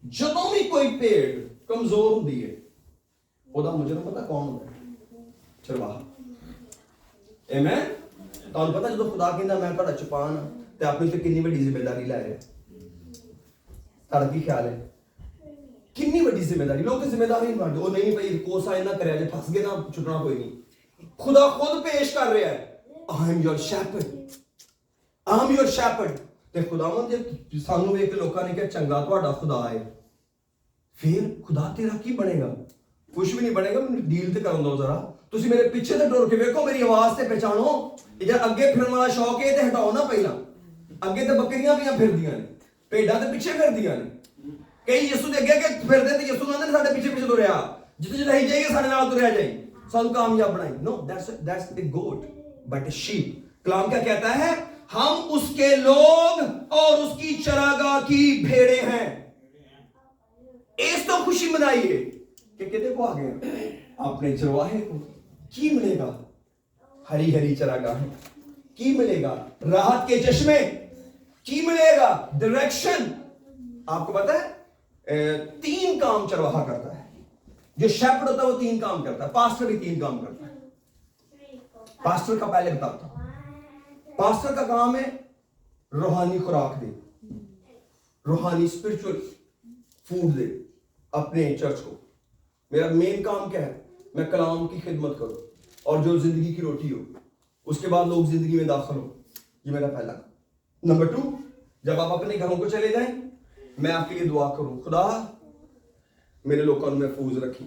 جدوں بھی کوئی بھیڑ کمزور ہوندی ہے او دا مجرم پتہ کون ہوندا ہے؟ چرواہا. آمین. تانوں پتہ جدوں خدا کہندا میں تہاڈا چپان ہاں تے اپنے تے کنی وڈی ذمہ داری لے رہے. تہاڈا کی خیال ہے کنی وڈی ذمہ داری؟ لوگ ذمہ داری نہیں مانتے, وہ نہیں بھائی کوسا نہ کریا جے پھس گئے نا چھٹنا کوئی نہیں. خدا خود پیش کر رہا ہے I am your shepherd, I am your shepherd. تے خداوند جے سانوں ویکھ کے لوکاں نے کہا چنگا تہاڈا خدا ہے, پھر خدا تیرا کی بنے گا؟ کچھ بھی نہیں بنے گا. ڈیل تے کرن دو ذرا, تسی میرے پیچھے تے ٹر کے ویکھو, میری آواز تے پہچانو. یہ اگے پھرن والا شوق ہے تے ہٹاؤ نا پہلا. اگے تے بکریاں بھی پھردیاں نے, بھیڈاں تے پیچھے پھردیاں نے. کئی یسوع دے اگے کہ پھردے تے یسوع کہندے ساڈے پیچھے پیچھے تریا, جتے جتے ہی جائیے ساڈے نال تریا جائے, سانوں کامیاب بنائی. نو that's a goat but a sheep. کلام کیا کہتا ہے؟ ہم اس کے لوگ اور اس کی چراگاہ کی بھیڑیں ہیں. اس تو خوشی منائیے کہ کہتے کو آگے اپنے چرواہے کو کی ملے گا؟ ہری ہری چراگاہ کی ملے گا؟ راحت کے چشمے کی ملے گا؟ ڈائریکشن. آپ کو پتا ہے 3 کام چرواہا کرتا ہے. جو شیپرڈ ہوتا ہے وہ 3 کام کرتا ہے. پاسٹر بھی 3 کام کرتا ہے. پاسٹر کا پہلے بتاتا ہوں. پاسٹر کا کام ہے روحانی خوراک دے, روحانی اسپرچول فوڈ دے اپنے چرچ کو. میرا مین کام کیا ہے؟ میں کلام کی خدمت کروں اور جو زندگی کی روٹی ہو. اس کے بعد لوگ زندگی میں داخل ہو. یہ میرا پہلا. نمبر 2, جب آپ اپنے گھروں کو چلے جائیں میں آپ کے لیے دعا کروں, خدا میرے لوگوں کو محفوظ رکھی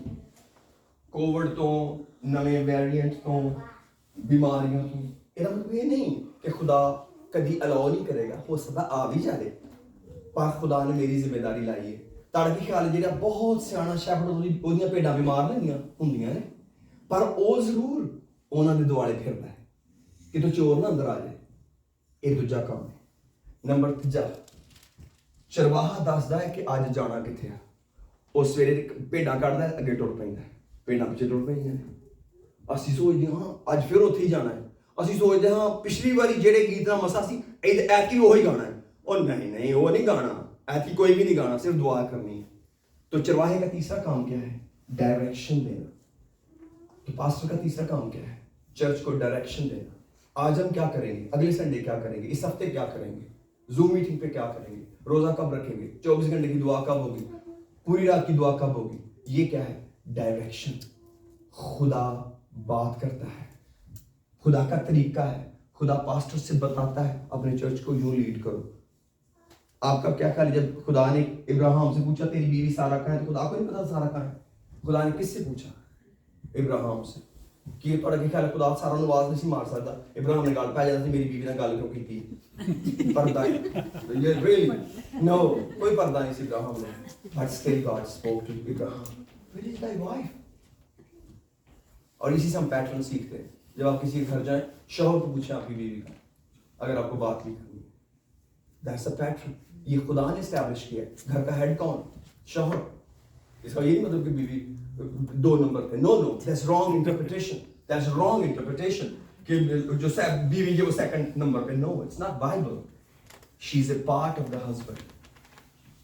کووڈ تو, نئے ویریئنٹ تو, بیماریاں تو. یہ مطلب یہ نہیں کہ خدا کبھی الاؤ نہیں کرے گا, ہو سکتا آ بھی جائے, پر خدا نے میری ذمہ داری لائی ہے. تاڑا کی خیال ہے جہاں بہت سیاح شہر وہ بھیڑاں بیمار نہیں ہوں نے, پر وہ ضرور انہوں نے دوالے پھرتا ہے کہ تو چور نہ اندر آ جائے. یہ دوجا کام ہے. نمبر 3, چرواہا دسدا ہے کہ اج جانا کتنے ہے. وہ سویرے بھیڑاں کھڑتا ہے, اگے ٹر پہ, بھیڑاں پیچھے ٹر پہ. اسی سوچتے ہاں اج پھر اتنے ہی جانا ہے. اسی سوچتے ہاں پچھلی باری جہے گیت کا مسا سی ایتکی وہی گانا ہے. اور نہیں وہ نہیں گانا, ایتکی کوئی بھی نہیں گانا, صرف دعا کرنی ہے. تو چرواہے کا تیسرا کام کیا ہے؟ ڈائریکشن دینا. تو پاسٹر کا تیسرا کام کیا ہے؟ چرچ کو ڈائریکشن دینا. آج ہم کیا کریں گے, اگلے سنڈے کیا کریں گے, اس ہفتے کیا کریں گے, زوم میٹنگ پہ کیا کریں گے, روزہ کب رکھیں گے, 24 گھنٹے کی دعا کب ہوگی, پوری رات کی دعا کب ہوگی. یہ کیا ہے؟ ڈائریکشن. خدا بات کرتا ہے, خدا کا طریقہ ہے. خدا پاسٹر سے بتاتا ہے اپنے چرچ کو یوں لیڈ کرو. آپ کا کیا خیال ہے جب خدا نے ابراہیم سے پوچھا تیری بیوی سارا کہاں ہے, تو خدا کو نہیں پتا سارا کہاں ہے. خدا نے کس سے پوچھا؟ ابراہیم سے. کہ تھوڑا کہ خیال ہے خدا سارا نواز نہیں مار سکتا. ابراہیم نے گل پہ جاتا میری بیوی نے گل کیوں کی پردہ نو, کوئی پردہ نہیں سی ابراہیم نے. But still God spoke to Ibrahim, where is my wife. اور اسی سے ہم پیٹرن سیکھتے ہیں. جب آپ کسی کے گھر جائیں شوہر کو پوچھیں آپ کی بیوی کا, اگر آپ کو بات نہیں کرنی. That's a pattern. یہ خدا نے اسٹیبلش کیا ہے. گھر کا ہیڈ کون؟ شوہر. اس کا یہ نہیں مطلب کہ بیوی 2 نمبر پہ. No that's wrong interpretation. That's wrong interpretation کہ جو بیوی ہے وہ سیکنڈ نمبر پہ. No, it's not Bible. She is a part of the husband.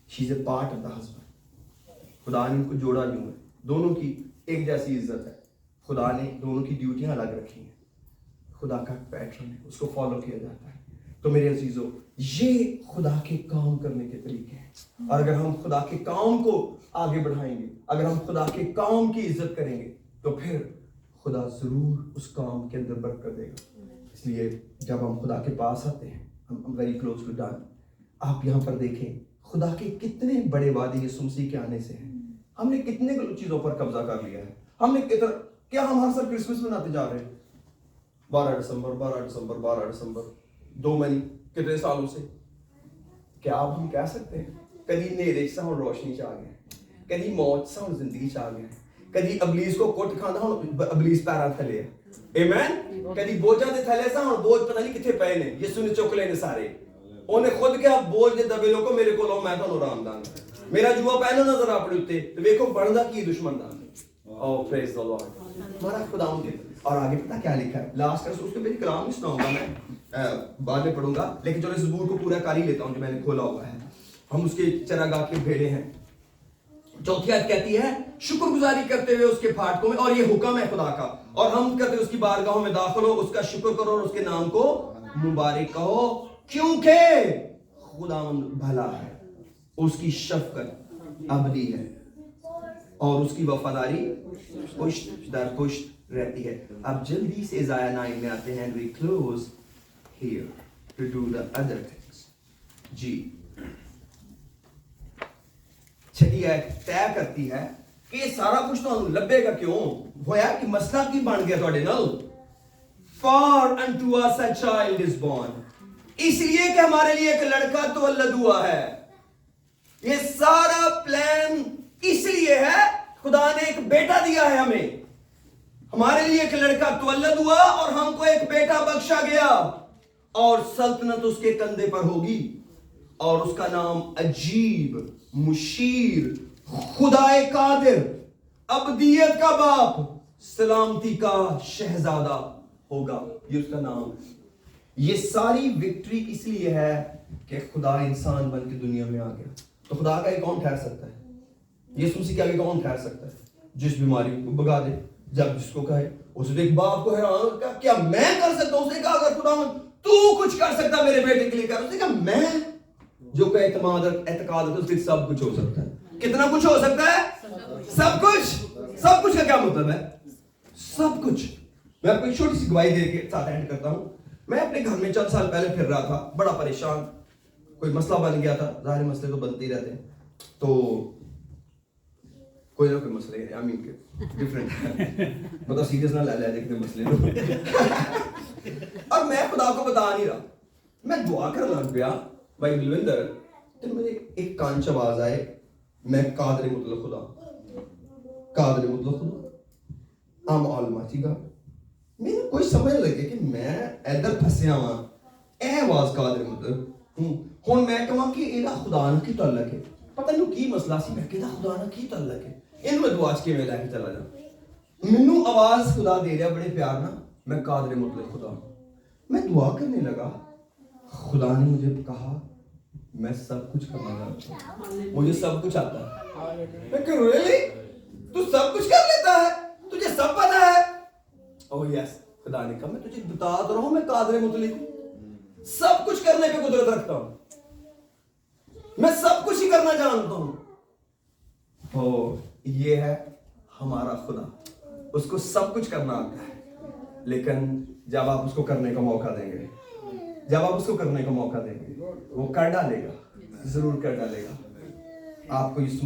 She is a part of the husband. خدا نے ان کو جوڑا یوں ہے, دونوں کی ایک جیسی عزت ہے. خدا نے دونوں کی ڈیوٹیاں الگ رکھی ہیں. خدا کا پیٹرن ہے, اس کو فالو کیا جاتا ہے. تو میرے عزیزو, یہ خدا کے کام کرنے کے طریقے ہیں. اور اگر ہم خدا کے کام کو آگے بڑھائیں گے, اگر ہم خدا کے کام کی عزت کریں گے, تو پھر خدا ضرور اس کام کے اندر برکت دے گا. اس لیے جب ہم خدا کے پاس آتے ہیں, ہم ویری کلوز ٹو ڈن. آپ یہاں پر دیکھیں خدا کے کتنے بڑے وعدے یسوع مسیح کے آنے سے ہیں. ہم نے کتنے چیزوں پر قبضہ کر لیا ہے. ہم نے کیا ہم ہر سال کرسمس مناتے جا رہے ہیں 12 دسمبر 2 مہینے کتنے سالوں سے. کیا آپ ہم کہہ سکتے ہیں کدی نیرے سے ہم روشنی چاہ گئے, کدی موت سے ہم زندگی چاہ گئے, کدی ابلیس کو کٹ کھانا ہم ابلیس پیرا تھلے ہے. ایمین. کدی بوجھا دے تھلے سے ہم بوجھ پتہ نہیں کتنے پے نے, یسوع نے چک لینے سارے. انہیں خود کیا بوجھ دے دبے لوگوں میرے کو لو, میں تو آرام داں میرا جوا پہنو نظر اپنے اتنے تو دیکھو بڑھدا کی دشمن دا. او پریز دی لارڈ. ہمارا خدا ان کے. اور آگے پتہ کیا لکھا ہے لاسٹ کا, اس کے میری کلام نہیں سناؤں گا, میں بعد میں پڑھوں گا, لیکن چلو اس زبور کو پورا کر ہی لیتا ہوں جو میں نے کھولا ہوا ہے. ہم اس کے چراگاہ کے بھیڑے ہیں. چوتھی آیت کہتی ہے شکر گزاری کرتے ہوئے اس کے پھاٹکوں میں, اور یہ حکم ہے خدا کا, اور ہم کہتے اس کی بارگاہوں میں داخل ہو, اس کا شکر کرو اور اس کے نام کو مبارک کہو, کیونکہ خداوند بھلا ہے, اس کی شفقت ابدی ہے اور اس کی وفاداری پشت در پشت رہتی ہے. اب جلدی سے ائزایا 9 میں آتے ہیں. we close here to do the other things. جی چھٹی آیت طے کرتی ہے کہ سارا کچھ تو لبے گا کیوں ہویا کہ مسئلہ کی بن گیا تھوڑے نال. For unto us a child is born. اس لیے کہ ہمارے لیے ایک لڑکا تولد ہوا ہے. یہ سارا پلان اس لیے ہے, خدا نے ایک بیٹا دیا ہے ہمیں, ہمارے لیے ایک لڑکا تولد ہوا اور ہم کو ایک بیٹا بخشا گیا, اور سلطنت اس کے کندھے پر ہوگی, اور اس کا نام عجیب, مشیر, خدائے قادر, ابدیت کا باپ, سلامتی کا شہزادہ ہوگا. یہ اس کا نام. یہ ساری وکٹری اس لیے ہے کہ خدا انسان بن کے دنیا میں آ گیا. تو خدا کا یہ کون ٹھہر سکتا ہے؟ یسوع مسیح کے آگے کون ٹھہر سکتا ہے؟ جس بیماری کو بھگا دے, جب جس کو کہے. اس نے ایک باپ کو حیران کہا کیا میں کر سکتا ہوں؟ اس نے کہا اگر خدا تو کچھ کر سکتا میرے بیٹے کے لیے کر. اس نے کہا میں جو کہ اعتقاد ہے اس کے سب کچھ ہو سکتا ہے. کتنا کچھ ہو سکتا ہے؟ سب کچھ. سب کچھ کا کیا مطلب ہے؟ سب کچھ. میں آپ کو ایک چھوٹی سی گواہی دے کے ساتھ اینڈ کرتا ہوں. میں اپنے گھر میں چند سال پہلے پھر رہا تھا, بڑا پریشان, کوئی مسئلہ بن گیا تھا. ظاہر مسئلے تو بنتے ہی رہتے ہیں, تو کوئی نہ کوئی مسئلے ڈفرینٹ مطلب سیریس نہ لے دیکھتے مسئلے. اور میں خدا کو بتا نہیں رہا, میں دعا کرنا لگ گیا بھائی بلوندر, تو میرے ایک کان چ آواز آئے, میں قادر مطلق خدا, قادر مطلق خدا, I'm Almighty God. میرے کوئی سمجھ لگے کہ میں ادھر پھسیا ہوا, اے آواز قادر مطلق ہوں میں کہاں کہ یہ خدا نہ کی تعلق ہے. پتہ نہیں کی مسئلہ سی, میں کہتا خدا نہ کی تعلق ہے, ان میں دعا کے میں لے کے چلا جا. مینوں آواز خدا دے رہا بڑے پیار نہ, میں قادر مطلق خدا. میں دعا کرنے لگا, خدا نے مجھے کہا میں سب کچھ کرنا جانتا ہوں, مجھے سب کچھ آتا ہے. میں کہ ریلی تو سب کچھ کر لیتا ہے, تجھے سب پتا ہے؟ اوہ یس, خدا نے کہا میں تجھے بتا تو رہا ہوں میں قادر مطلق ہوں, سب کچھ کرنے پہ قدرت رکھتا ہوں, میں سب کچھ ہی کرنا جانتا ہوں. اوہ یہ ہے ہمارا خدا, اس کو سب کچھ کرنا آتا ہے, لیکن جب آپ اس کو کرنے کا موقع دیں گے, جب آپ اس کو کرنے کا موقع دیں گے, وہ کر ڈالے گا, ضرور کر ڈالے گا. آپ کو یہ